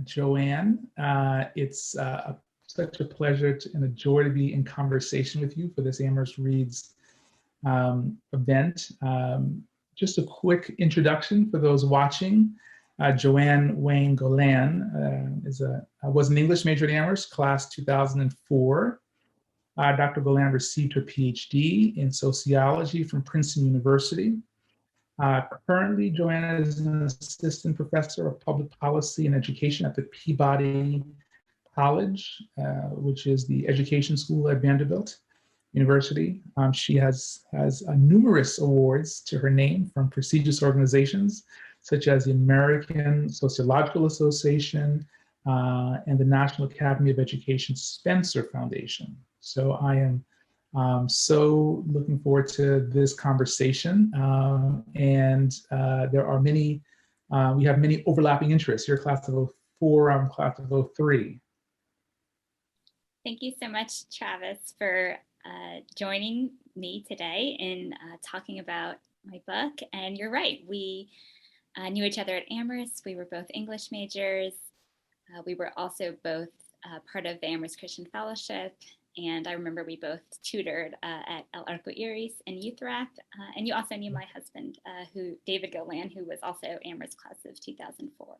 Joanne. It's such a pleasure and a joy to be in conversation with you for this Amherst Reads event. Just a quick introduction for those watching. Joanne Wayne Golann was an English major at Amherst, class 2004. Dr. Golann received her PhD in sociology from Princeton University. Currently, Joanne is an assistant professor of public policy and education at the Peabody College, which is the education school at Vanderbilt University. She has numerous awards to her name from prestigious organizations such as the American Sociological Association and the National Academy of Education Spencer Foundation. So I am so looking forward to this conversation. There are many, we have many overlapping interests. You're class of 04, I'm class of 03. Thank you so much, Travis, for joining me today in talking about my book. And you're right, we knew each other at Amherst. We were both English majors. We were also both part of the Amherst Christian Fellowship. And I remember we both tutored at El Arco Iris and Youth Rep. And you also knew my husband, David Golann, who was also Amherst class of 2004.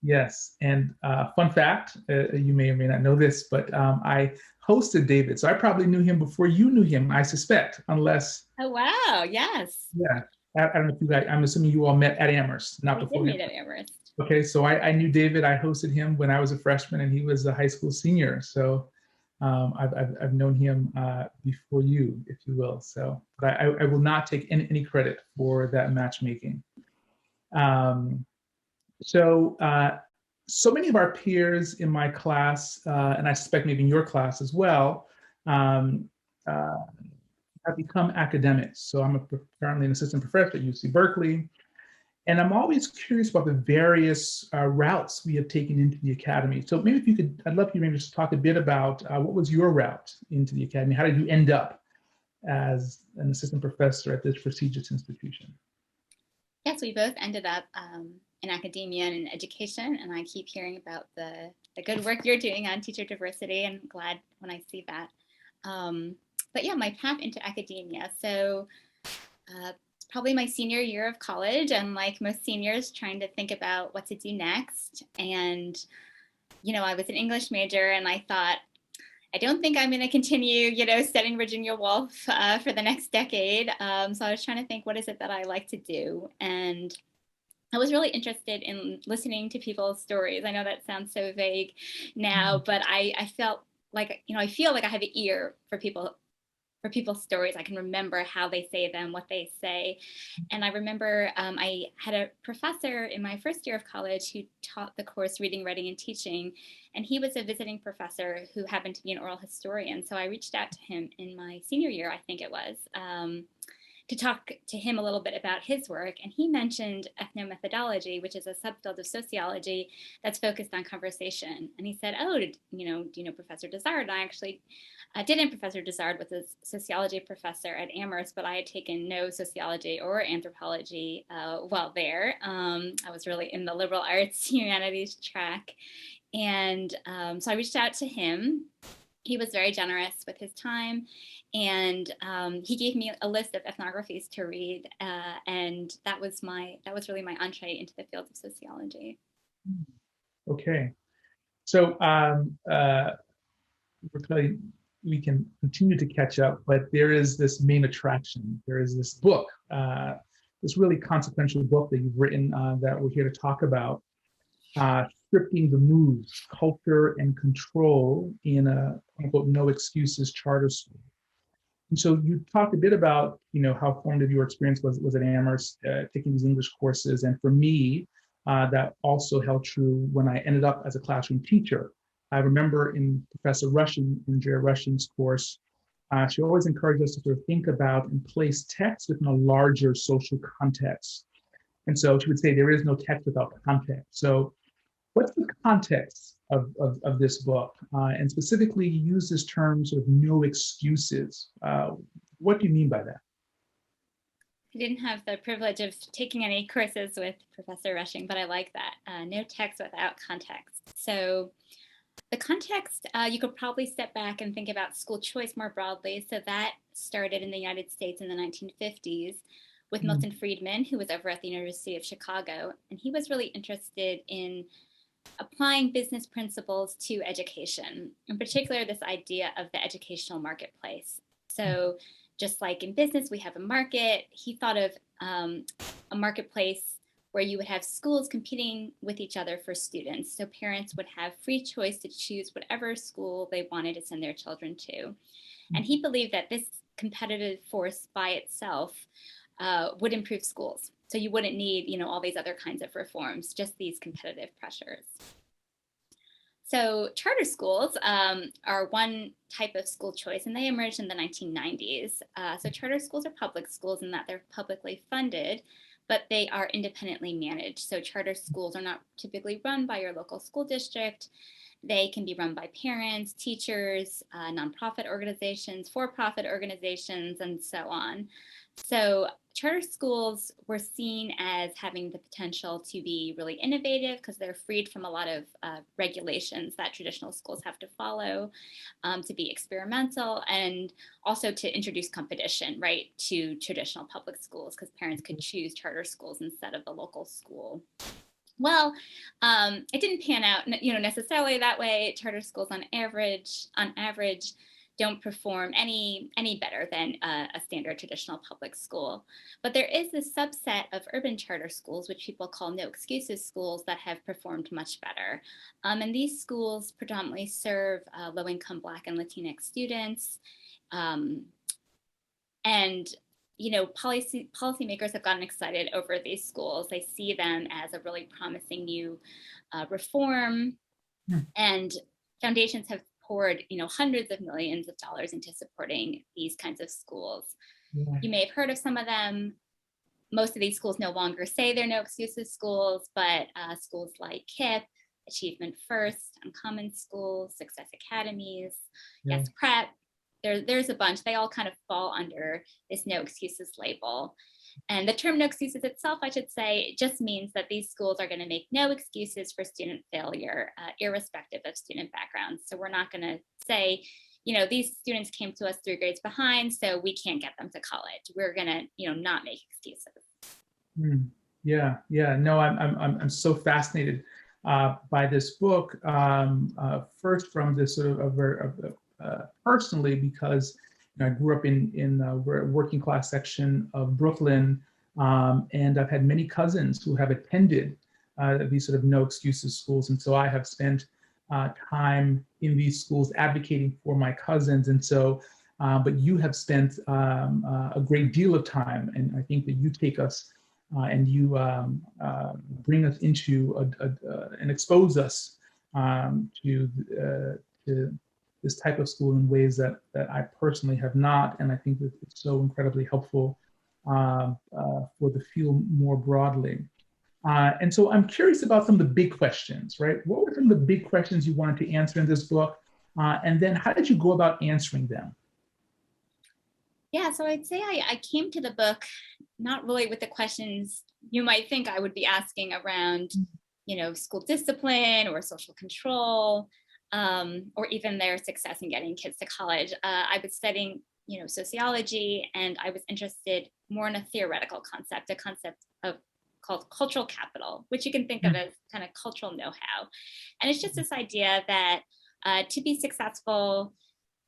Yes, and fun fact, you may or may not know this, but I hosted David. So I probably knew him before you knew him, I suspect, unless. Oh, wow, yes. Yeah, I don't know if you guys, I'm assuming you all met at Amherst, not before. We did meet at Amherst. Okay, so I knew David, I hosted him when I was a freshman and he was a high school senior. So I've known him before you, if you will. So, but I will not take any credit for that matchmaking. So many of our peers in my class, and I suspect maybe in your class as well, have become academics. So I'm currently an assistant professor at UC Berkeley. And I'm always curious about the various routes we have taken into the academy. So maybe if you could, I'd love for you maybe just talk a bit about what was your route into the academy? How did you end up as an assistant professor at this prestigious institution? Yes, we both ended up in academia and in education, and I keep hearing about the good work you're doing on teacher diversity, and I'm glad when I see that. But yeah, my path into academia. So it's probably my senior year of college, and like most seniors, trying to think about what to do next. And, you know, I was an English major, and I thought, I don't think I'm going to continue, studying Virginia Woolf for the next decade. So I was trying to think, what is it that I like to do? And I was really interested in listening to people's stories. I know that sounds so vague now, but I felt like, I feel like I have an ear for people's stories. I can remember how they say them, what they say. And I remember I had a professor in my first year of college who taught the course Reading, Writing, and Teaching. And he was a visiting professor who happened to be an oral historian. So I reached out to him in my senior year, I think it was, to talk to him a little bit about his work. And he mentioned ethnomethodology, which is a subfield of sociology that's focused on conversation. And he said, oh, do you know Professor Dizard? And I actually didn't. Professor Dizard was a sociology professor at Amherst, but I had taken no sociology or anthropology while there. I was really in the liberal arts humanities track. And so I reached out to him. He was very generous with his time, and he gave me a list of ethnographies to read, and that was really my entree into the field of sociology. Okay, so we can continue to catch up, but there is this main attraction. There is this book, this really consequential book that you've written that we're here to talk about. Scripting the Moves, Culture and Control in a quote-unquote no excuses charter school. And so you talked a bit about how formative your experience was at Amherst, taking these English courses. And for me, that also held true when I ended up as a classroom teacher. I remember in Professor Rushing, in Jerry Rushing's course, she always encouraged us to sort of think about and place text within a larger social context. And so she would say, there is no text without context. So what's the context of this book? And specifically, you use this term sort of no excuses. What do you mean by that? I didn't have the privilege of taking any courses with Professor Rushing, but I like that. No text without context. So the context, you could probably step back and think about school choice more broadly. So that started in the United States in the 1950s with Milton Friedman, who was over at the University of Chicago. And he was really interested in applying business principles to education, in particular, this idea of the educational marketplace. So just like in business, we have a market. He thought of a marketplace where you would have schools competing with each other for students. So parents would have free choice to choose whatever school they wanted to send their children to. And he believed that this competitive force by itself would improve schools. So you wouldn't need, all these other kinds of reforms, just these competitive pressures. So charter schools are one type of school choice, and they emerged in the 1990s. So charter schools are public schools in that they're publicly funded, but they are independently managed. So charter schools are not typically run by your local school district. They can be run by parents, teachers, nonprofit organizations, for-profit organizations, and so on. So charter schools were seen as having the potential to be really innovative because they're freed from a lot of regulations that traditional schools have to follow, to be experimental, and also to introduce competition, right, to traditional public schools because parents could choose charter schools instead of the local school. Well, it didn't pan out, necessarily that way. Charter schools on average, don't perform any better than a standard traditional public school. But there is this subset of urban charter schools, which people call no excuses schools, that have performed much better. And these schools predominantly serve low-income Black and Latinx students. Policymakers have gotten excited over these schools. They see them as a really promising new reform, and foundations have poured, hundreds of millions of dollars into supporting these kinds of schools. Yeah. You may have heard of some of them. Most of these schools no longer say they're no excuses schools, but schools like KIPP, Achievement First, Uncommon Schools, Success Academies, Yes Prep. There's a bunch. They all kind of fall under this no excuses label. And the term no excuses itself, I should say, just means that these schools are going to make no excuses for student failure, irrespective of student backgrounds. So we're not going to say, these students came to us 3 grades behind, so we can't get them to college. We're going to, not make excuses. Yeah. No, I'm so fascinated by this book. First, from this sort of personally, because I grew up in a working class section of Brooklyn, and I've had many cousins who have attended these sort of no excuses schools, and so I have spent time in these schools advocating for my cousins, and so. But you have spent a great deal of time, and I think that you take us and you bring us into and expose us to this type of school in ways that I personally have not, and I think that it's so incredibly helpful for the field more broadly. And so I'm curious about some of the big questions, right? What were some of the big questions you wanted to answer in this book? And then how did you go about answering them? Yeah, so I'd say I came to the book not really with the questions you might think I would be asking around, school discipline or social control, or even their success in getting kids to college. I was studying, sociology, and I was interested more in a theoretical concept, a concept called cultural capital, which you can think of as kind of cultural know-how. And it's just this idea that to be successful,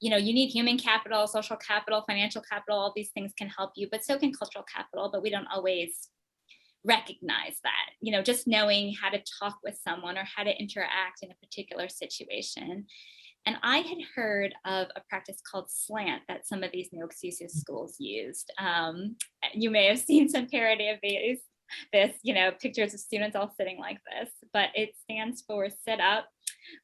you need human capital, social capital, financial capital, all these things can help you, but so can cultural capital, but we don't always recognize that, just knowing how to talk with someone or how to interact in a particular situation. And I had heard of a practice called slant that some of these no excuses schools used. You may have seen some parody of this, pictures of students all sitting like this, but it stands for sit up,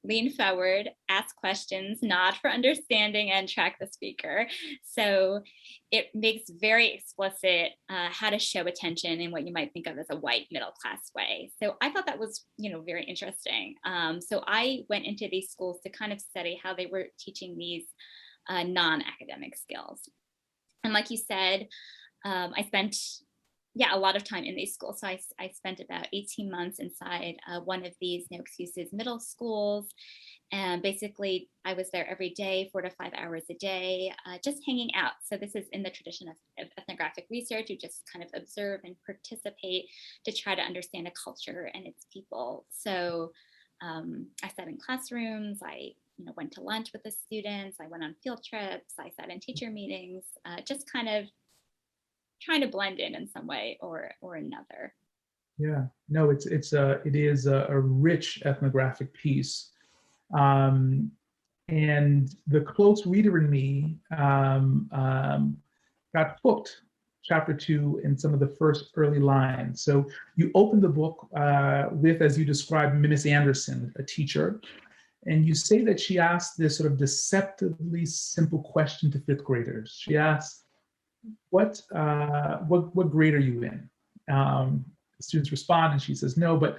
lean forward, ask questions, nod for understanding, and track the speaker. So it makes very explicit how to show attention in what you might think of as a white middle class way. So I thought that was, very interesting. So I went into these schools to kind of study how they were teaching these non-academic skills. And like you said, I spent yeah, a lot of time in these schools. So I spent about 18 months inside one of these no excuses middle schools. And basically, I was there every day, 4 to 5 hours a day, just hanging out. So this is in the tradition of ethnographic research. You just kind of observe and participate to try to understand a culture and its people. So I sat in classrooms. I went to lunch with the students. I went on field trips. I sat in teacher meetings, just kind of trying to blend in some way or another. Yeah, no, it is a rich ethnographic piece. Um, and the close reader in me got hooked chapter 2 in some of the first early lines. So you open the book with, as you described, Miss Anderson, a teacher, and you say that she asked this sort of deceptively simple question to fifth graders. She asked, what grade are you in? The students respond and she says no, but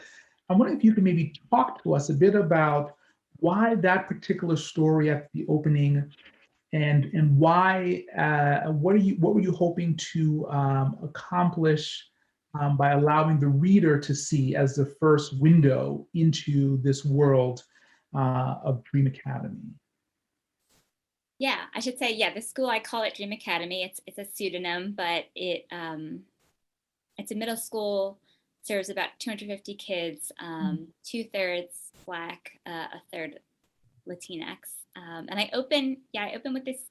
I'm wondering if you could maybe talk to us a bit about why that particular story at the opening, and why what were you hoping to accomplish by allowing the reader to see as the first window into this world of Dream Academy? Yeah, I should say, yeah, the school, I call it Dream Academy. It's a pseudonym, but it's a middle school, serves about 250 kids, 2/3 Black, a third Latinx. And I open with this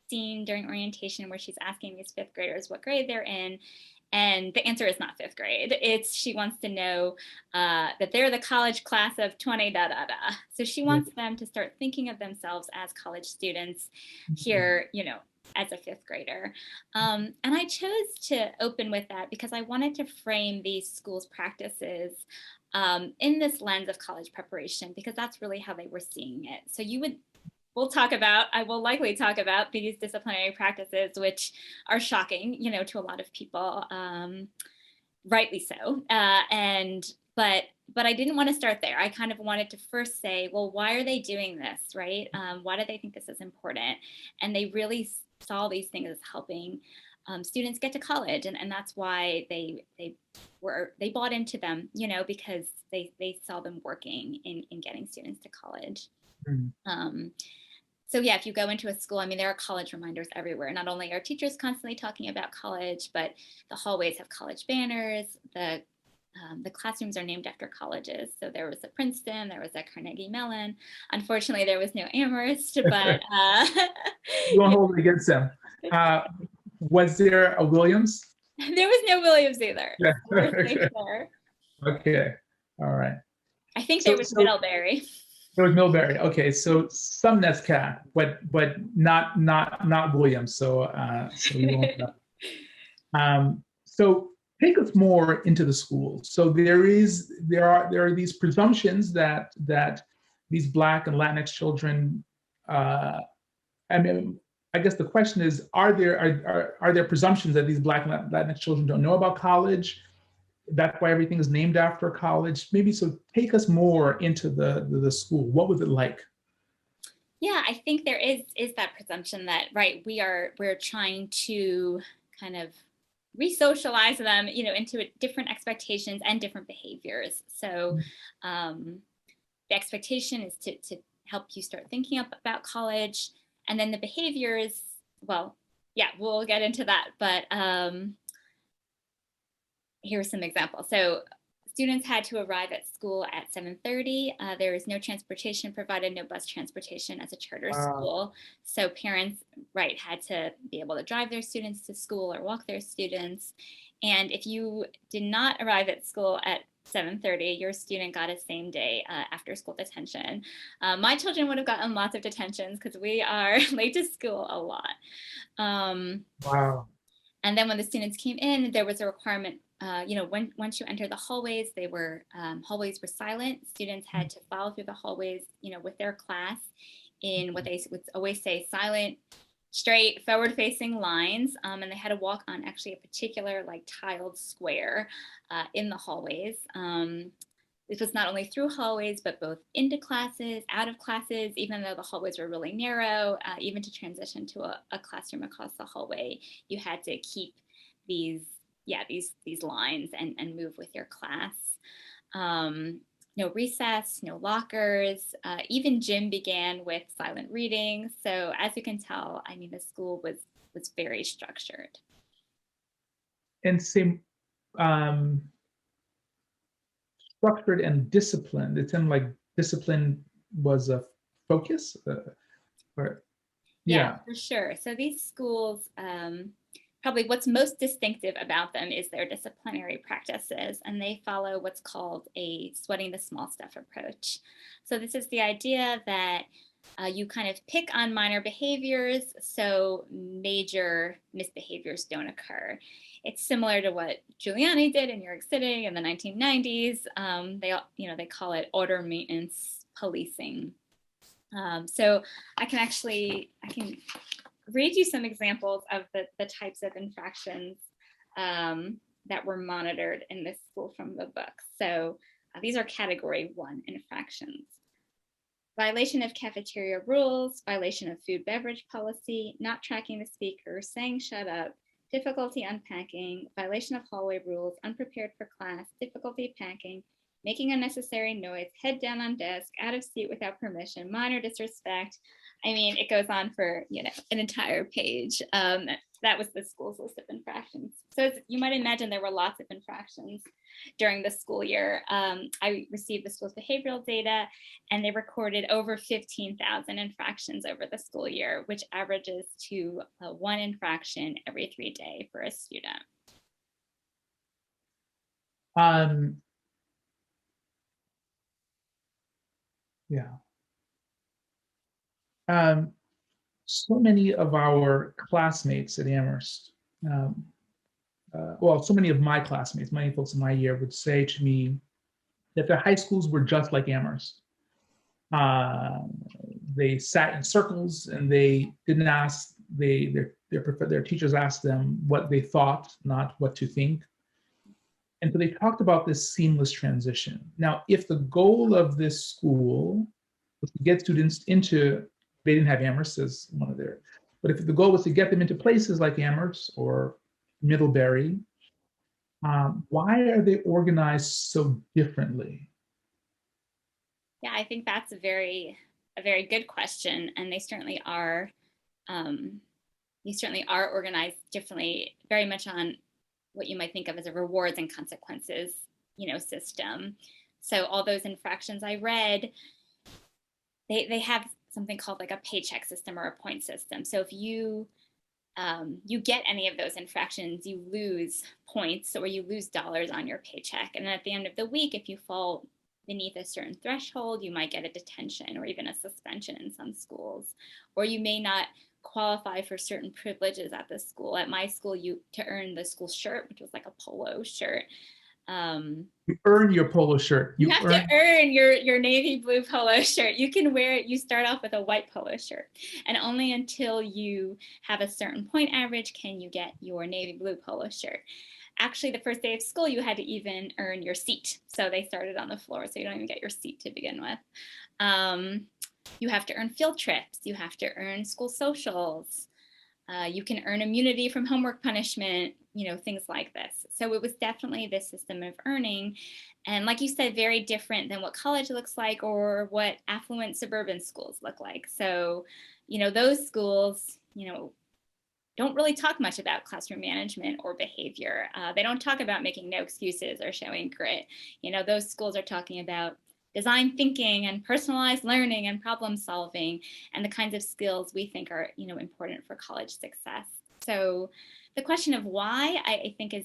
scene during orientation where she's asking these fifth graders what grade they're in. And the answer is not fifth grade. She wants to know that they're the college class of 20, da, da, da. So she wants them to start thinking of themselves as college students here, as a fifth grader. And I chose to open with that because I wanted to frame these schools' practices in this lens of college preparation, because that's really how they were seeing it. So I will likely talk about these disciplinary practices, which are shocking, to a lot of people, rightly so. But I didn't want to start there. I kind of wanted to first say, well, why are they doing this, right? Why do they think this is important? And they really saw these things as helping students get to college, and that's why they bought into them, because they saw them working in getting students to college. So yeah, if you go into a school, I mean, there are college reminders everywhere. Not only are teachers constantly talking about college, but the hallways have college banners. The classrooms are named after colleges. So there was a Princeton, there was a Carnegie Mellon. Unfortunately, there was no Amherst, but You won't hold it against them. Was there a Williams? There was no Williams either. Yeah. Okay. Okay. All right. I think there was Middlebury. There was Millbury. Okay, so some Nescat, but not Williams. So we won't. So take us more into the school. So there are these presumptions that these Black and Latinx children. I mean, I guess the question is: are there presumptions that these Black and Latinx children don't know about college? That's why everything is named after a college. Maybe so. Take us more into the school. What was it like? Yeah, I think there is that presumption that, right, we're trying to kind of re-socialize them, into different expectations and different behaviors. So the expectation is to help you start thinking about college, and then the behaviors, well, yeah, we'll get into that, but here's some examples. So students had to arrive at school at 7:30. There was no transportation provided, no bus transportation as a charter school. So parents, right, had to be able to drive their students to school or walk their students. And if you did not arrive at school at 7:30, your student got a same day after school detention. My children would have gotten lots of detentions because we are late to school a lot. Wow. And then when the students came in, there was a requirement, once you enter the hallways, hallways were silent. Students had to follow through the hallways, with their class in what they would always say, silent, straight, forward-facing lines. And they had to walk on actually a particular tiled square in the hallways. This was not only through hallways, but both into classes, out of classes, even though the hallways were really narrow. Even to transition to a classroom across the hallway, you had to keep these yeah, these lines and move with your class. No recess, no lockers. Even gym began with silent reading. So as you can tell, I mean, the school was very structured. And same um, structured and disciplined. It seemed like discipline was a focus. Or Yeah, yeah. for sure. So these schools, probably what's most distinctive about them is their disciplinary practices, and they follow what's called a sweating the small stuff approach. So this is the idea that you kind of pick on minor behaviors so major misbehaviors don't occur. It's similar to what Giuliani did in New York City in the 1990s. They call it order maintenance policing. So I can read you some examples of the types of infractions that were monitored in this school from the book. So these are category 1 infractions. Violation of cafeteria rules, violation of food beverage policy, not tracking the speaker, saying shut up, difficulty unpacking, violation of hallway rules, unprepared for class, difficulty packing, making unnecessary noise, head down on desk, out of seat without permission, minor disrespect. I mean, it goes on for, an entire page. That was the school's list of infractions. So you might imagine there were lots of infractions during the school year. I received the school's behavioral data, and they recorded over 15,000 infractions over the school year, which averages to 1 infraction every 3 days for a student. Yeah. So many of our classmates at Amherst, so many of my classmates, many folks in my year would say to me that their high schools were just like Amherst. Uh, they sat in circles and they didn't ask, their teachers asked them what they thought, not what to think. And so they talked about this seamless transition. Now, if the goal of this school was to get students into, they didn't have Amherst as one of their, but if the goal was to get them into places like Amherst or Middlebury, why are they organized so differently? Yeah, I think that's a very good question, and they certainly are. They certainly are organized differently, very much on what you might think of as a rewards and consequences, system. So all those infractions I read, they have something called like a paycheck system or a point system. So if you get any of those infractions, you lose points or you lose dollars on your paycheck. And then at the end of the week, if you fall beneath a certain threshold, you might get a detention or even a suspension in some schools, or you may not qualify for certain privileges at the school. At my school, to earn the school shirt, which was like a polo shirt. You earn your polo shirt. You have to earn your navy blue polo shirt. You can wear it. You start off with a white polo shirt, and only until you have a certain point average can you get your navy blue polo shirt. Actually, the first day of school, you had to even earn your seat. So they started on the floor, so you don't even get your seat to begin with. You have to earn field trips. You have to earn school socials. You can earn immunity from homework punishment, things like this. So it was definitely this system of earning. And like you said, very different than what college looks like or what affluent suburban schools look like. So, those schools, don't really talk much about classroom management or behavior. They don't talk about making no excuses or showing grit. Those schools are talking about design thinking and personalized learning and problem solving and the kinds of skills we think are, important for college success. So the question of why I think is,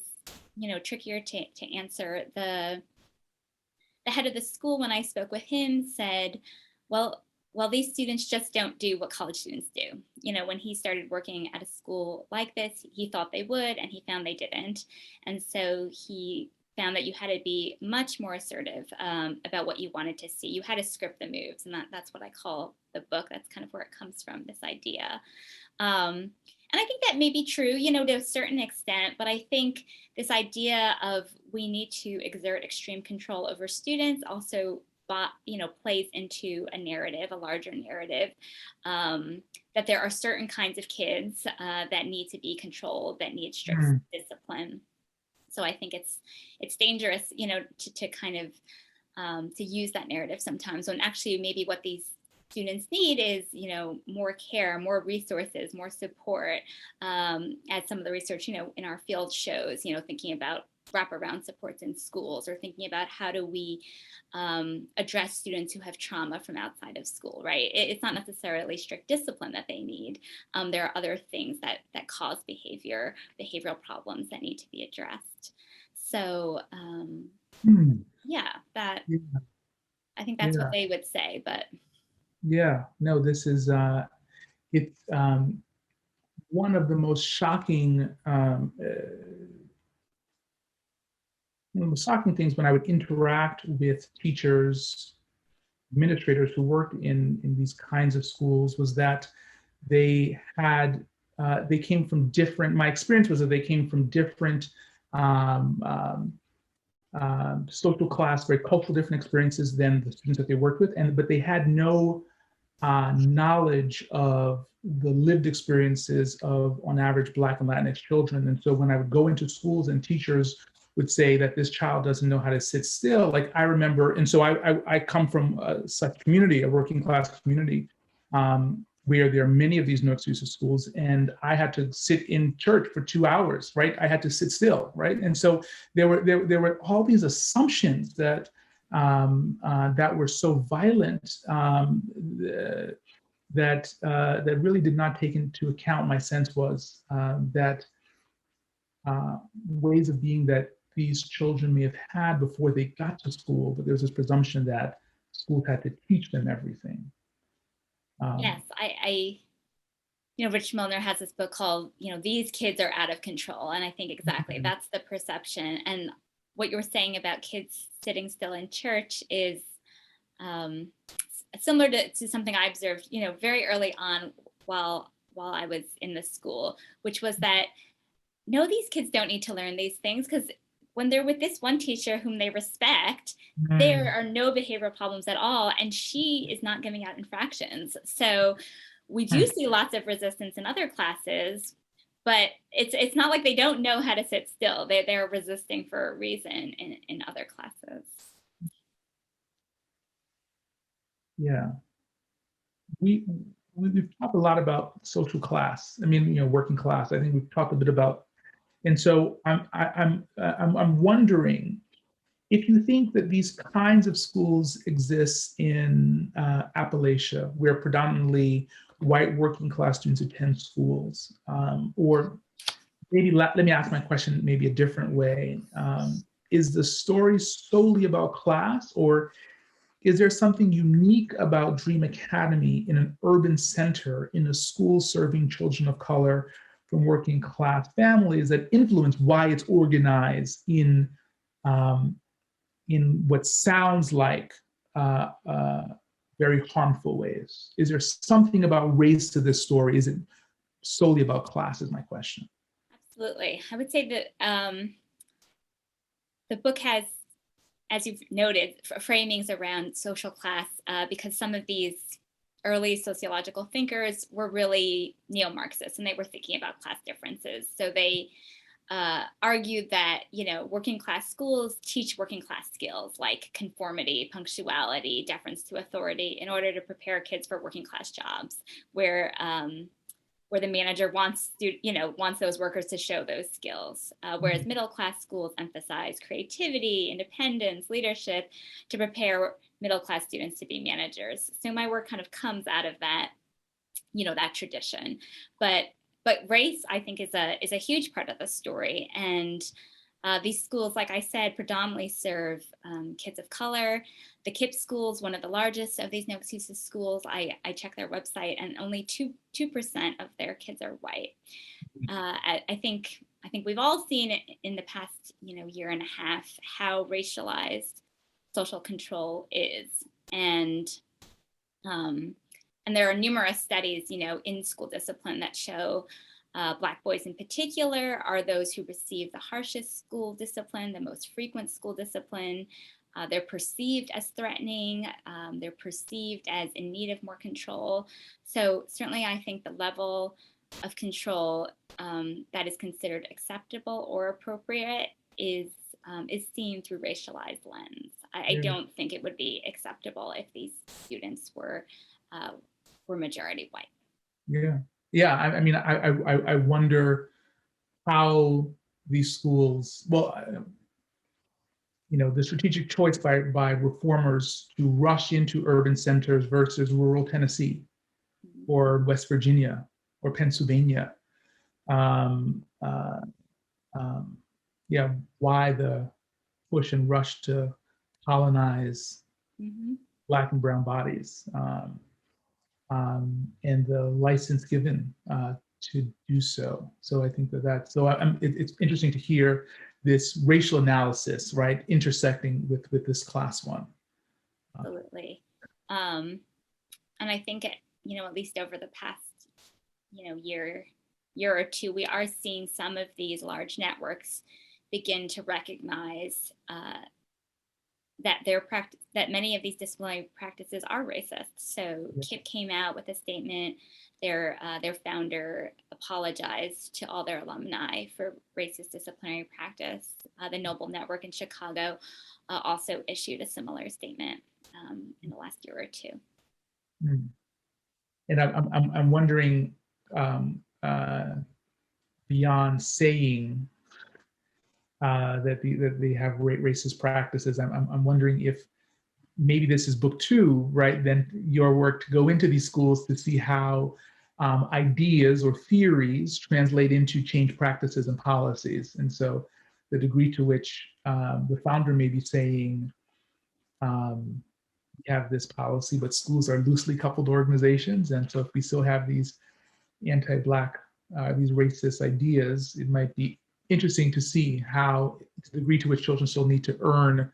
trickier to answer. The head of the school, when I spoke with him, said, well, these students just don't do what college students do. When he started working at a school like this, he thought they would, and he found they didn't. And so he found that you had to be much more assertive about what you wanted to see. You had to script the moves, and that's what I call the book. That's kind of where it comes from, this idea. And I think that may be true, to a certain extent, but I think this idea of we need to exert extreme control over students also plays into a narrative, a larger narrative, that there are certain kinds of kids that need to be controlled, that need strict discipline. So I think it's dangerous, to kind of to use that narrative sometimes, when actually maybe what these students need is, more care, more resources, more support, as some of the research, in our field shows, thinking about wraparound supports in schools, or thinking about how do we address students who have trauma from outside of school, right? It's not necessarily strict discipline that they need. There are other things that cause behavioral problems that need to be addressed. So yeah, Yeah. I think that's what Yeah. they would say, but Yeah. No, this is it's one of the most shocking one of the shocking things when I would interact with teachers, administrators who worked in these kinds of schools was that they had they came from different. My experience was that they came from different um, um, social class, very cultural different experiences than the students that they worked with, and but they had no knowledge of the lived experiences of, on average, Black and Latinx children. And so when I would go into schools and teachers would say that this child doesn't know how to sit still, like I remember, and so I come from such community, a working class community, where there are many of these no excuses schools, and I had to sit in church for 2 hours, right? I had to sit still, right? And so there were all these assumptions that were so violent, that really did not take into account. My sense was that ways of being that these children may have had before they got to school, but there's this presumption that schools had to teach them everything. yes, Rich Milner has this book called, These Kids Are Out of Control. And I think exactly that's the perception. And what you were saying about kids sitting still in church is similar to something I observed, very early on while I was in the school, which was that, no, these kids don't need to learn these things, because when they're with this one teacher whom they respect, there are no behavioral problems at all, and she is not giving out infractions. So we do see lots of resistance in other classes, but it's not like they don't know how to sit still. They're resisting for a reason in other classes. Yeah, we we've talked a lot about social class. I mean, working class. I think we've talked a bit about, and so I'm wondering if you think that these kinds of schools exist in Appalachia, where predominantly white working class students attend schools, or maybe let me ask my question maybe a different way. Is the story solely about class, or is there something unique about Dream Academy in an urban center, in a school serving children of color from working class families, that influence why it's organized um, in what sounds like uh, uh, very harmful ways? Is there something about race to this story? Is it solely about class, is my question. Absolutely. I would say that the book has, as you've noted, framings around social class, because some of these early sociological thinkers were really neo-Marxists, and they were thinking about class differences. So they argued that, working class schools teach working class skills like conformity, punctuality, deference to authority, in order to prepare kids for working class jobs, where the manager wants those workers to show those skills, whereas middle class schools emphasize creativity, independence, leadership, to prepare middle class students to be managers. So my work kind of comes out of that, that tradition. But race, I think, is a huge part of the story. And these schools, like I said, predominantly serve kids of color. The KIPP schools, one of the largest of these no excuses schools, I checked their website, and only 2% of their kids are white. I think we've all seen in the past, year and a half, how racialized social control is, and there are numerous studies, in school discipline that show Black boys in particular are those who receive the harshest school discipline, the most frequent school discipline. They're perceived as threatening. They're perceived as in need of more control. So certainly I think the level of control that is considered acceptable or appropriate is seen through racialized lens. I don't think it would be acceptable if these students were majority white. Yeah, yeah. I mean, I wonder how these schools, well, you know, the strategic choice by reformers to rush into urban centers versus rural Tennessee or West Virginia or Pennsylvania. Um, uh, yeah, why the push and rush to colonize Black and brown bodies, and the license given to do so. So I think it's interesting to hear this racial analysis, right, intersecting with this class one. Absolutely. And I think, at least over the past, year or two, we are seeing some of these large networks begin to recognize that that many of these disciplinary practices are racist. So KIPP came out with a statement. Their founder apologized to all their alumni for racist disciplinary practice. The Noble Network in Chicago also issued a similar statement in the last year or two. And I'm wondering, beyond saying that they have racist practices, I'm wondering if maybe this is book 2, right? Then your work to go into these schools to see how ideas or theories translate into change practices and policies. And so the degree to which the founder may be saying, we have this policy, but schools are loosely coupled organizations. And so if we still have these anti-Black, these racist ideas, it might be interesting to see how the degree to which children still need to earn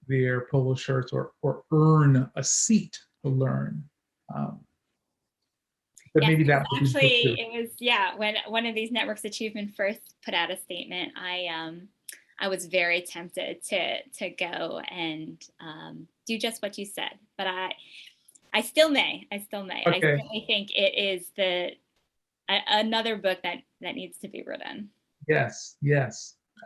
their polo shirts or earn a seat to learn. But maybe that actually, it was, when one of these networks achievement first put out a statement, I was very tempted to go and do just what you said, but I still may. Okay. I certainly think it is another book that needs to be written. Yes.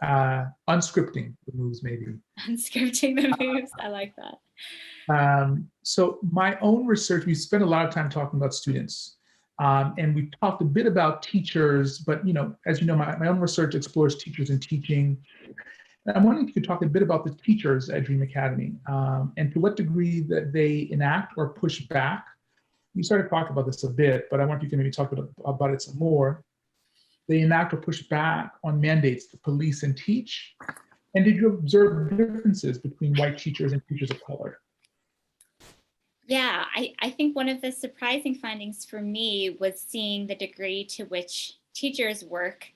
Unscripting the moves, maybe. Unscripting the moves. I like that. So my own research, we spent a lot of time talking about students. And we talked a bit about teachers, but as you know, my own research explores teachers and teaching. And I'm wondering if you could talk a bit about the teachers at Dream Academy, and to what degree that they enact or push back. You started talking about this a bit, but I want you to maybe talk about it some more. They enact or push back on mandates to police and teach. And did you observe differences between white teachers and teachers of color? Yeah, I think one of the surprising findings for me was seeing the degree to which teachers' work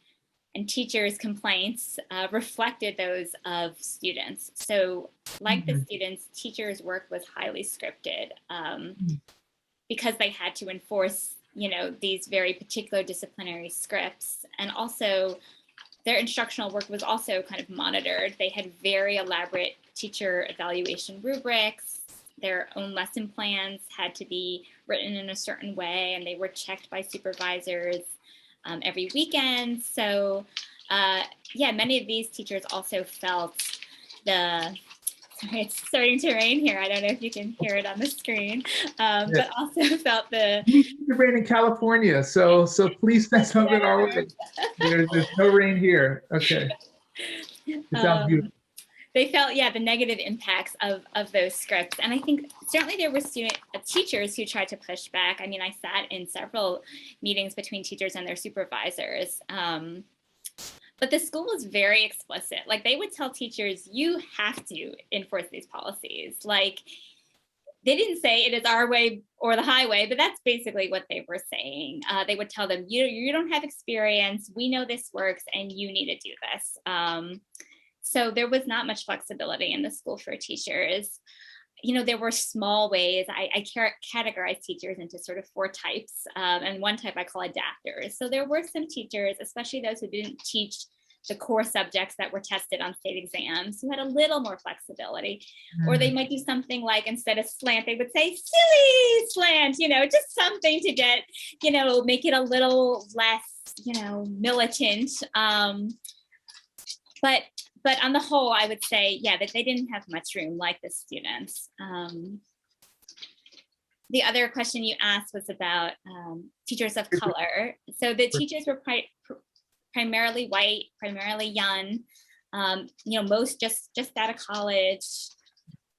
and teachers' complaints reflected those of students. So like the students, teachers' work was highly scripted because they had to enforce, these very particular disciplinary scripts. And also their instructional work was also kind of monitored. They had very elaborate teacher evaluation rubrics. Their own lesson plans had to be written in a certain way, and they were checked by supervisors every weekend. So many of these teachers also felt it's starting to rain here. I don't know if you can hear it on the screen, but also felt it's rain in California, so please send something our way. There's no rain here. Okay. It sounds beautiful. They felt, the negative impacts of those scripts. And I think certainly there were teachers who tried to push back. I mean, I sat in several meetings between teachers and their supervisors. But the school was very explicit. Like, they would tell teachers, you have to enforce these policies. Like, they didn't say it is our way or the highway, but that's basically what they were saying. They would tell them, you don't have experience. We know this works and you need to do this. So there was not much flexibility in the school for teachers. There were small ways. I categorize teachers into sort of 4 types. And one type I call adapters. So there were some teachers, especially those who didn't teach the core subjects that were tested on state exams, who had a little more flexibility. Or they might do something like, instead of slant, they would say silly slant, just something to get, make it a little less, militant. But but on the whole, I would say, yeah, that they didn't have much room like the students. The other question you asked was about teachers of color. So the teachers were primarily white, primarily young, most just out of college.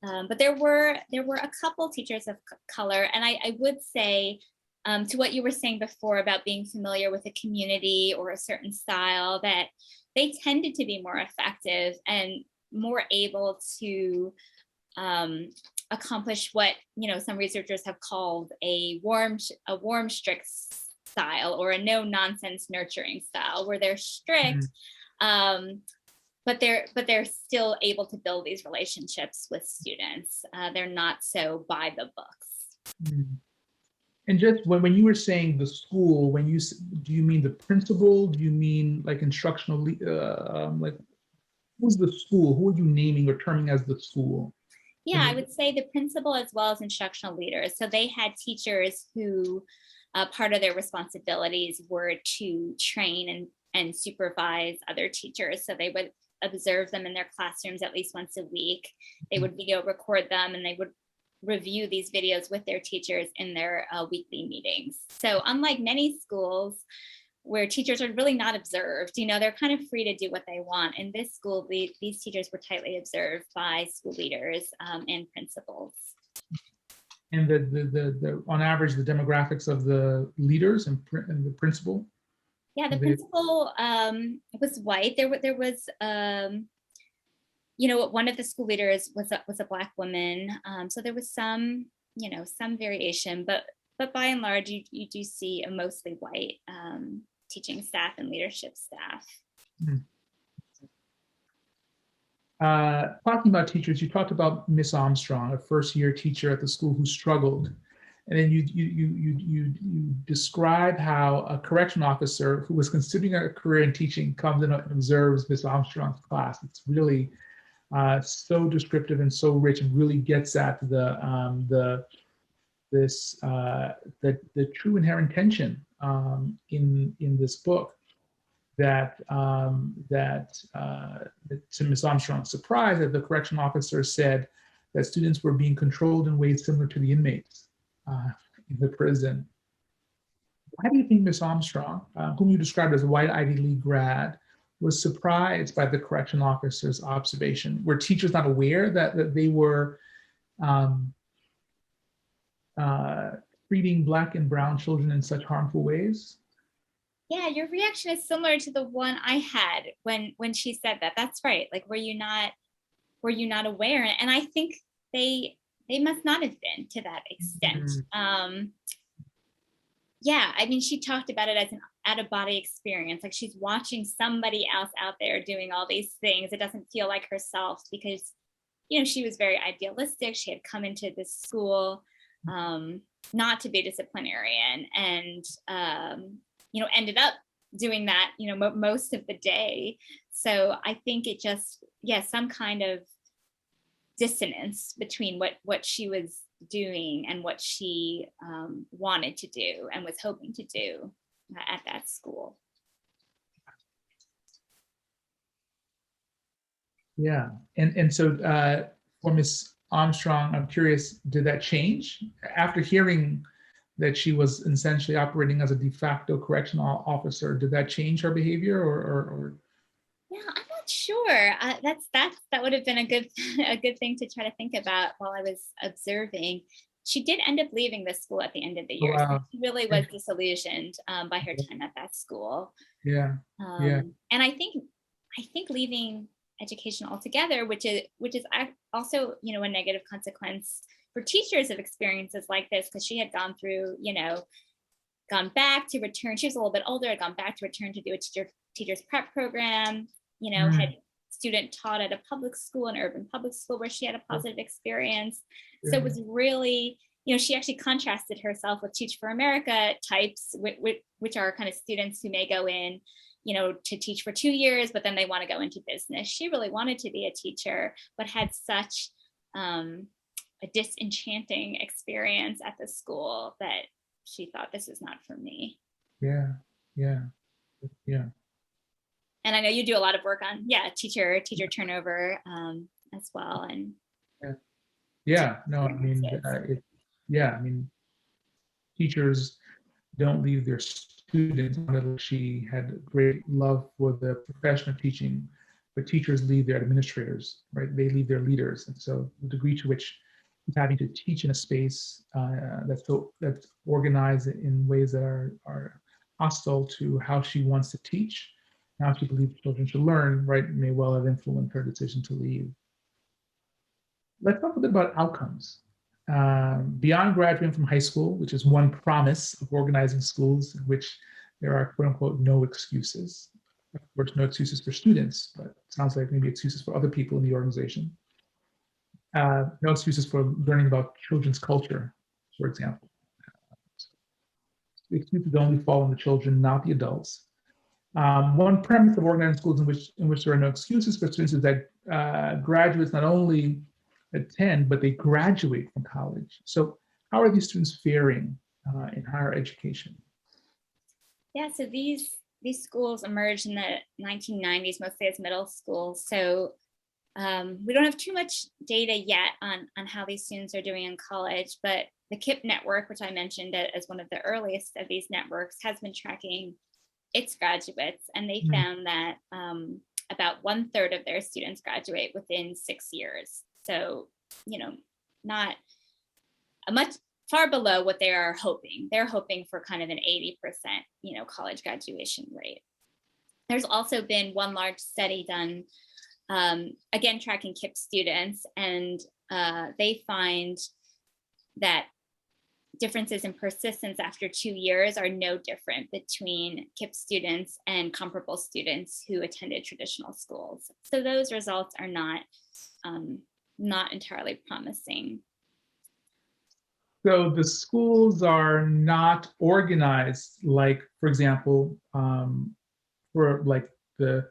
But there were a couple teachers of color, and I would say, to what you were saying before about being familiar with a community or a certain style, that they tended to be more effective and more able to accomplish what some researchers have called a warm strict style, or a no nonsense nurturing style, where they're strict, but they're still able to build these relationships with students. They're not so by the books. And just when you were saying the school, do you mean the principal? Do you mean like instructional, like who's the school? Who are you naming or terming as the school? Yeah, I would say the principal as well as instructional leaders. So they had teachers who part of their responsibilities were to train and supervise other teachers. So they would observe them in their classrooms at least once a week. They would video record them, and they would review these videos with their teachers in their weekly meetings. So unlike many schools where teachers are really not observed, they're kind of free to do what they want. In this school, these teachers were tightly observed by school leaders and principals. And the on average, the demographics of the leaders and the principal? Yeah, the principal was white. There was one of the school leaders was a Black woman. So there was some variation, but by and large, you do see a mostly white teaching staff and leadership staff. Talking about teachers, you talked about Miss Armstrong, a first-year teacher at the school who struggled. And then you describe how a correction officer who was considering a career in teaching comes in and observes Miss Armstrong's class. It's really so descriptive and so rich, and really gets at the true inherent tension in this book, that to Ms. Armstrong's surprise, that the correction officer said that students were being controlled in ways similar to the inmates in the prison. Why do you think Ms. Armstrong, whom you described as a white Ivy League grad, was surprised by the correction officer's observation? Were teachers not aware that they were treating Black and brown children in such harmful ways? Yeah, your reaction is similar to the one I had when she said that. That's right. Like, were you not aware? And I think they must not have been to that extent. Yeah, I mean, she talked about it as an out-of-body experience. Like, she's watching somebody else out there doing all these things. It doesn't feel like herself, because, she was very idealistic. She had come into this school not to be a disciplinarian, and, ended up doing that, most of the day. So I think it just, some kind of dissonance between what she was doing and what she wanted to do and was hoping to do at that school. Yeah, and so for Ms. Armstrong, I'm curious, did that change after hearing that she was essentially operating as a de facto correctional officer? Did that change her behavior, or? Yeah, I'm not sure. That would have been a good thing to try to think about while I was observing. She did end up leaving the school at the end of the year. Wow. So she really was disillusioned by her time at that school. Yeah. And I think leaving education altogether, which is also a negative consequence for teachers of experiences like this, because she had gone through, gone back to return. She was a little bit older, had gone back to return to do a teacher's prep program, had student taught at a public school, an urban public school, where she had a positive experience. So it was really, she actually contrasted herself with Teach for America types, which are kind of students who may go in, to teach for 2 years, but then they want to go into business. She really wanted to be a teacher, but had such a disenchanting experience at the school that she thought, this is not for me. Yeah. And I know you do a lot of work on, teacher turnover as well. And no, I mean, I mean, teachers don't leave their students. She had great love for the profession of teaching, but teachers leave their administrators, right? They leave their leaders. And so the degree to which he's having to teach in a space that's organized in ways that are hostile to how she wants to teach, how she believes children should learn, right, may well have influenced her decision to leave. Let's talk a bit about outcomes. Beyond graduating from high school, which is one promise of organizing schools in which there are quote unquote no excuses. Of course, no excuses for students, but it sounds like maybe excuses for other people in the organization. No excuses for learning about children's culture, for example. The excuses only fall on the children, not the adults. One premise of organizing schools in which there are no excuses for students is that graduates not only attend, but they graduate from college. So how are these students faring in higher education? Yeah, so these schools emerged in the 1990s, mostly as middle schools. So we don't have too much data yet on how these students are doing in college, but the KIPP network, which I mentioned as one of the earliest of these networks, has been tracking its graduates, and they found that about 1/3 of their students graduate within 6 years. So, not a much far below what they are hoping. They're hoping for kind of an 80%, college graduation rate. There's also been one large study done, again, tracking KIPP students, and they find that differences in persistence after 2 years are no different between KIPP students and comparable students who attended traditional schools. So those results are not entirely promising. So the schools are not organized, like, for example, for like the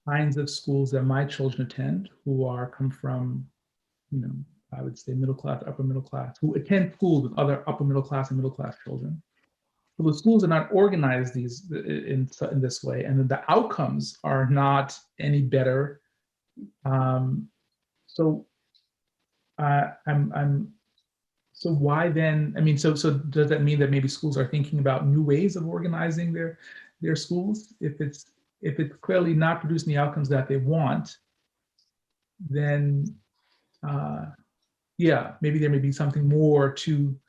kinds of schools that my children attend, who come from, I would say middle class, upper middle class, who attend schools with other upper middle class and middle class children. So the schools are not organized in this way, and the outcomes are not any better. So why then? I mean, so does that mean that maybe schools are thinking about new ways of organizing their schools? If it's clearly not producing the outcomes that they want, then maybe there may be something more to.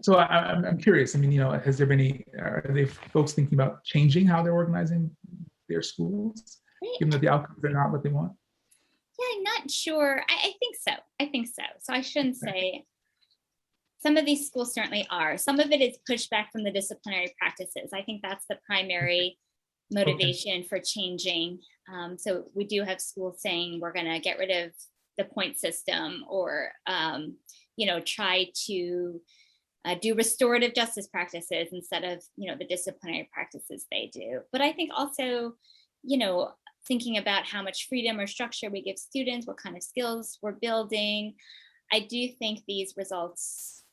So I'm curious. I mean, has there been are they folks thinking about changing how they're organizing their schools, given that the outcomes are not what they want? Yeah, I'm not sure. I think so. So I shouldn't say. Some of these schools certainly are. Some of it is pushback from the disciplinary practices. I think that's the primary motivation for changing. So we do have schools saying we're going to get rid of the point system, or try to do restorative justice practices instead of the disciplinary practices they do. But I think also, thinking about how much freedom or structure we give students, what kind of skills we're building, I do think these results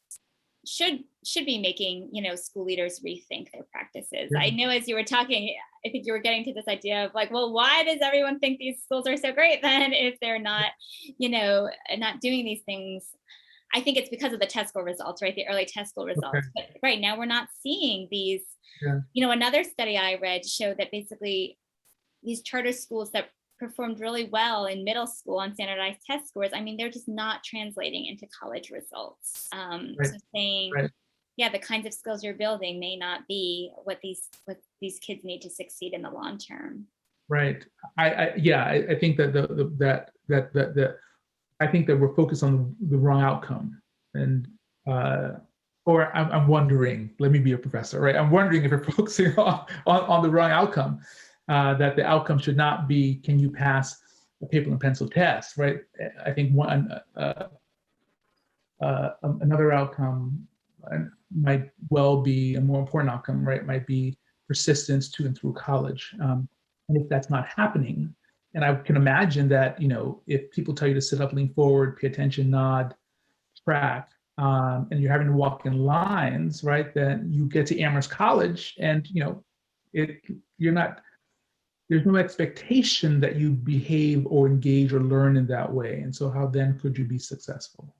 should be making school leaders rethink their practices. Yeah. I know as you were talking, I think you were getting to this idea of like, well, why does everyone think these schools are so great then if they're not, not doing these things? I think it's because of the test score results, right? The early test score results. Okay. But right now we're not seeing these. Yeah. Another study I read showed that basically these charter schools that performed really well in middle school on standardized test scores, I mean, they're just not translating into college results. Right. So saying, right. Yeah, the kinds of skills you're building may not be what these kids need to succeed in the long term. Right. I think that I think that we're focused on the wrong outcome, and or I'm wondering. Let me be a professor, right? I'm wondering if we're focusing on the wrong outcome. That the outcome should not be, can you pass a paper and pencil test, right? I think another outcome might well be a more important outcome, right? Might be persistence to and through college. And if that's not happening, and I can imagine that, if people tell you to sit up, lean forward, pay attention, nod, track, and you're having to walk in lines, right? Then you get to Amherst College, and you're not there's no expectation that you behave or engage or learn in that way. And so how then could you be successful?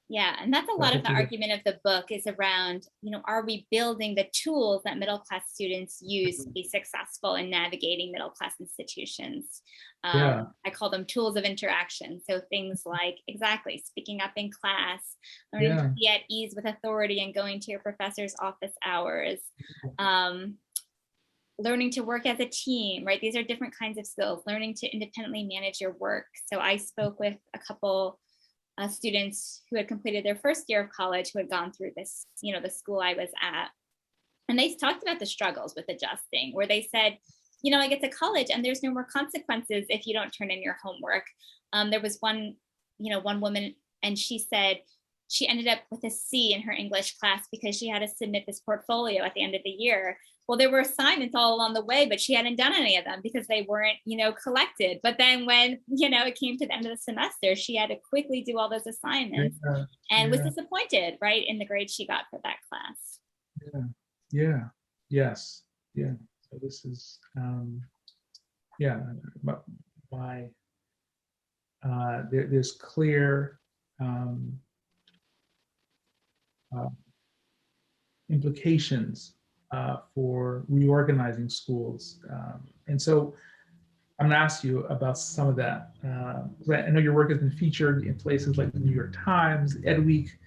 Yeah, and that's a lot of the argument of the book is around, are we building the tools that middle class students use to be successful in navigating middle class institutions? Yeah. I call them tools of interaction. So things like, exactly, speaking up in class, learning to be at ease with authority and going to your professor's office hours, learning to work as a team, right? These are different kinds of skills, learning to independently manage your work. So I spoke with a couple students who had completed their first year of college who had gone through this, the school I was at. And they talked about the struggles with adjusting, where they said, I get to college and there's no more consequences if you don't turn in your homework. There was one woman, and she said she ended up with a C in her English class because she had to submit this portfolio at the end of the year. Well, there were assignments all along the way, but she hadn't done any of them because they weren't, collected. But then when, it came to the end of the semester, she had to quickly do all those assignments and was disappointed, right, in the grade she got for that class. Yes. So this is, but why there's clear implications for reorganizing schools. And so I'm going to ask you about some of that. I know your work has been featured in places like the New York Times, Ed Week,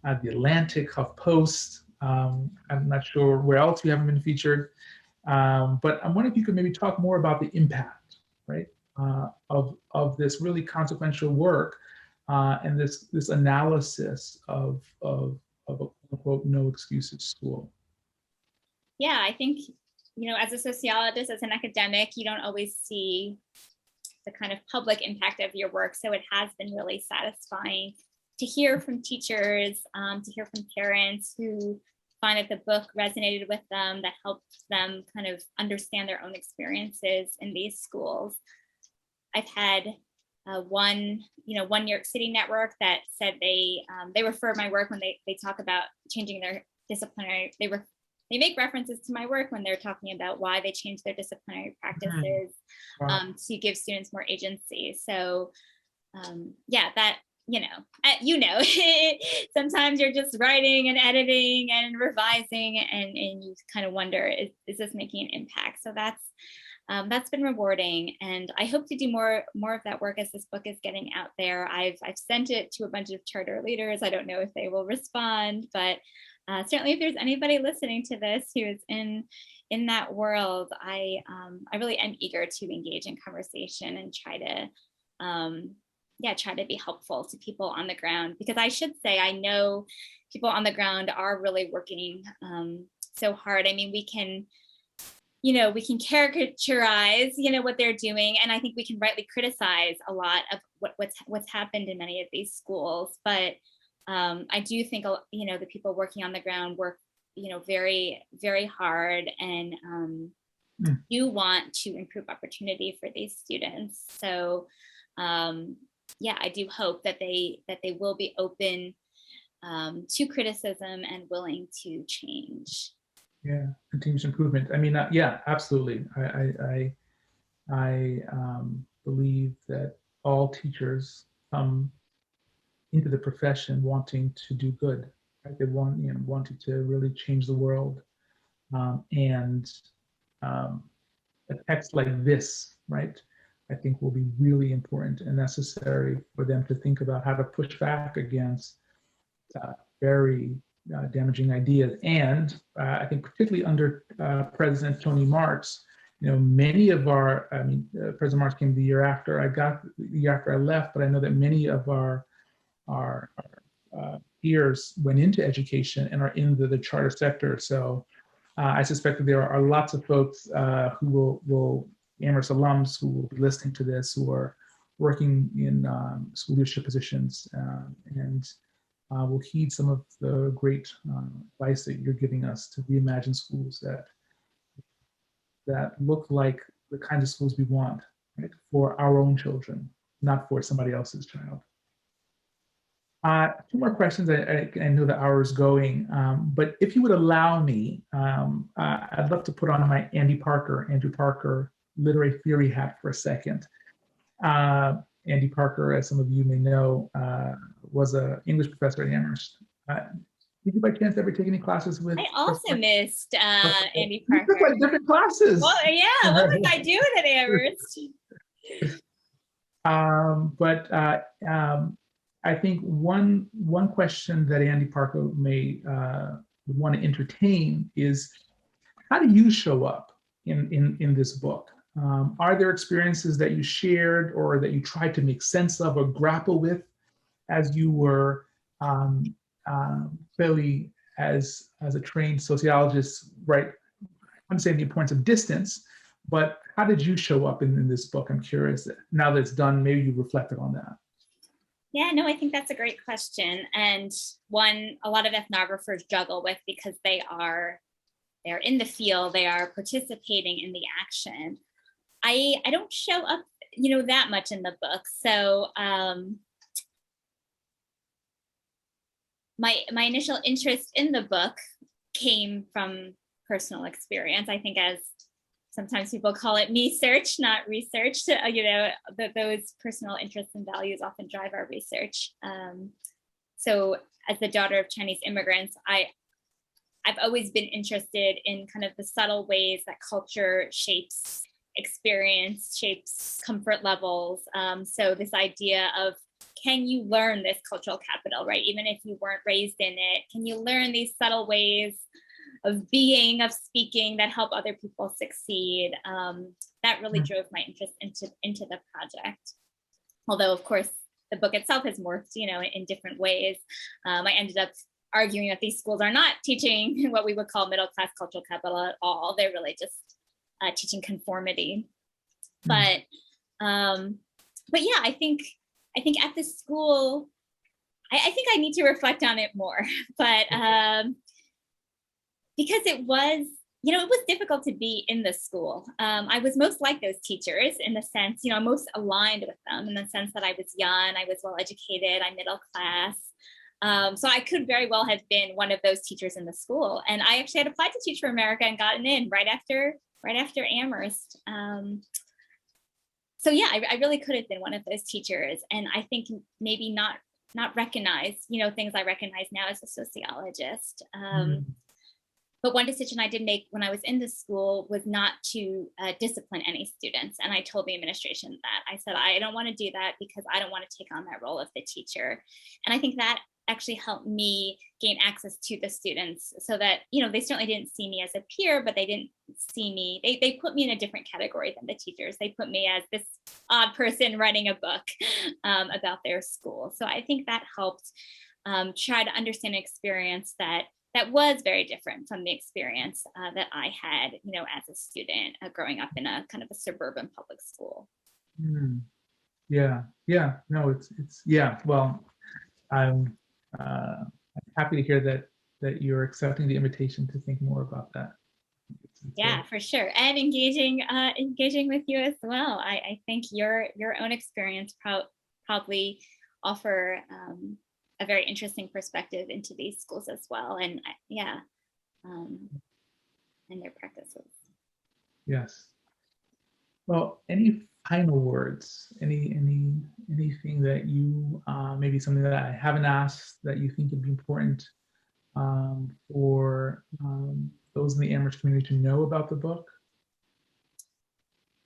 the Atlantic, HuffPost. I'm not sure where else you haven't been featured, but I'm wondering if you could maybe talk more about the impact, right, of this really consequential work and this analysis of a quote unquote no excuses school. Yeah, I think, as a sociologist, as an academic, you don't always see the kind of public impact of your work. So it has been really satisfying to hear from teachers, to hear from parents who find that the book resonated with them, that helped them kind of understand their own experiences in these schools. I've had one New York City network that said they refer my work when they talk about changing their disciplinary, they make references to my work when they're talking about why they changed their disciplinary practices to give students more agency. So that, sometimes you're just writing and editing and revising and you kind of wonder, is this making an impact? So that's been rewarding. And I hope to do more of that work as this book is getting out there. I've sent it to a bunch of charter leaders. I don't know if they will respond, but certainly if there's anybody listening to this who is in that world, I really am eager to engage in conversation and try to be helpful to people on the ground, because I should say, I know people on the ground are really working so hard. I mean, we can caricaturize, what they're doing. And I think we can rightly criticize a lot of what's happened in many of these schools. But I do think, the people working on the ground work, very, very hard and do want to improve opportunity for these students. So I do hope that they will be open to criticism and willing to change. Yeah, continuous improvement. I mean, absolutely. I believe that all teachers come into the profession wanting to do good, right? They wanting to really change the world, and a text like this, right, I think will be really important and necessary for them to think about how to push back against very damaging ideas. And I think particularly under President Tony Marks, many of our, President Marks came the year after I left, but I know that many of our peers went into education and are in the charter sector. So I suspect that there are lots of folks who will Amherst alums who will be listening to this, who are working in school leadership positions and will heed some of the great advice that you're giving us to reimagine schools that look like the kinds of schools we want, right, for our own children, not for somebody else's child. Two more questions. I know the hour is going, but if you would allow me, I'd love to put on my Andrew Parker literary theory hat for a second. Andy Parker, as some of you may know, was an English professor at Amherst. Did you by chance ever take any classes with? I also missed Andy You took Parker. like different classes. Well, yeah, what was I doing at Amherst? I think one question that Andy Parker may would want to entertain is, how do you show up in this book? Are there experiences that you shared or that you tried to make sense of or grapple with as you were clearly as a trained sociologist, right? I'm saying the importance of distance, but how did you show up in this book? I'm curious. Now that it's done, maybe you reflected on that. Yeah, no, I think that's a great question, and one a lot of ethnographers juggle with, because they're in the field, they are participating in the action. I don't show up, that much in the book. So my initial interest in the book came from personal experience. I think, as sometimes people call it, me search, not research. Those personal interests and values often drive our research. So as the daughter of Chinese immigrants, I've always been interested in kind of the subtle ways that culture shapes experience, shapes comfort levels. So this idea of, can you learn this cultural capital, right? Even if you weren't raised in it, can you learn these subtle ways of being, of speaking, that help other people succeed? That really drove my interest into the project. Although, of course, the book itself has morphed, in different ways. I ended up arguing that these schools are not teaching what we would call middle-class cultural capital at all. They're really just teaching conformity. But yeah, I think at the school, I think I need to reflect on it more. But because it was difficult to be in the school. I was most like those teachers in the sense, most aligned with them in the sense that I was young, I was well educated, I'm middle class. So I could very well have been one of those teachers in the school. And I actually had applied to Teach for America and gotten in right after Amherst. So yeah, I really could have been one of those teachers. And I think maybe not recognize, things I recognize now as a sociologist. But one decision I did make when I was in the school was not to discipline any students. And I told the administration that. I said, I don't want to do that because I don't want to take on that role of the teacher. And I think that actually helped me gain access to the students so that, they certainly didn't see me as a peer, but they didn't see me, they put me in a different category than the teachers. They put me as this odd person writing a book about their school. So I think that helped try to understand an experience that was very different from the experience that I had, as a student growing up in a kind of a suburban public school. Yeah. No, it's yeah. Well, I'm happy to hear that you're accepting the invitation to think more about that. Yeah, for sure, and engaging with you as well. I think your own experience probably offer a very interesting perspective into these schools as well, and and their practices. Yes. Well, any final words? Anything that you maybe something that I haven't asked that you think would be important for those in the Amherst community to know about the book?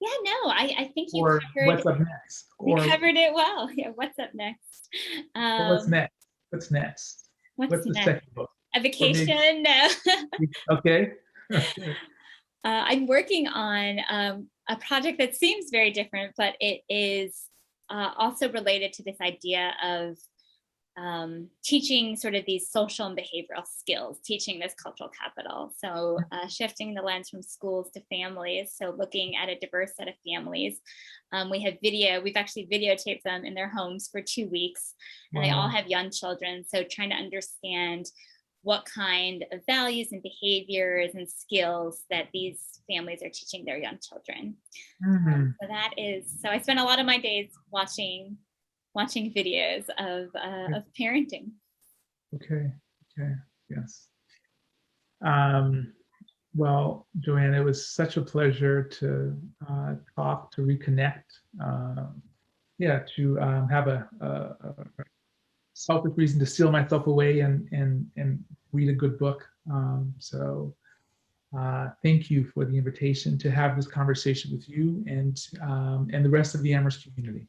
Yeah, no, I think you or covered. What's up next? You covered it well. Yeah, what's up next? What's next? What's next? What's the next? second book? A vacation? No. Okay. I'm working on a project that seems very different, but it is also related to this idea of teaching sort of these social and behavioral skills, teaching this cultural capital. So shifting the lens from schools to families. So looking at a diverse set of families. We've actually videotaped them in their homes for 2 weeks, and they all have young children. So trying to understand what kind of values and behaviors and skills that these families are teaching their young children. So I spend a lot of my days watching videos of parenting. Okay. Yes. Well, Joanne, it was such a pleasure to talk, to reconnect. Yeah, to have a selfish reason to seal myself away and read a good book. Thank you for the invitation to have this conversation with you and the rest of the Amherst community.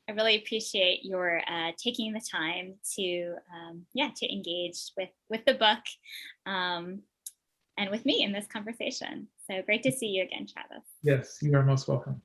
I really appreciate your taking the time to to engage with the book and with me in this conversation. So great to see you again, Travis. Yes, you are most welcome.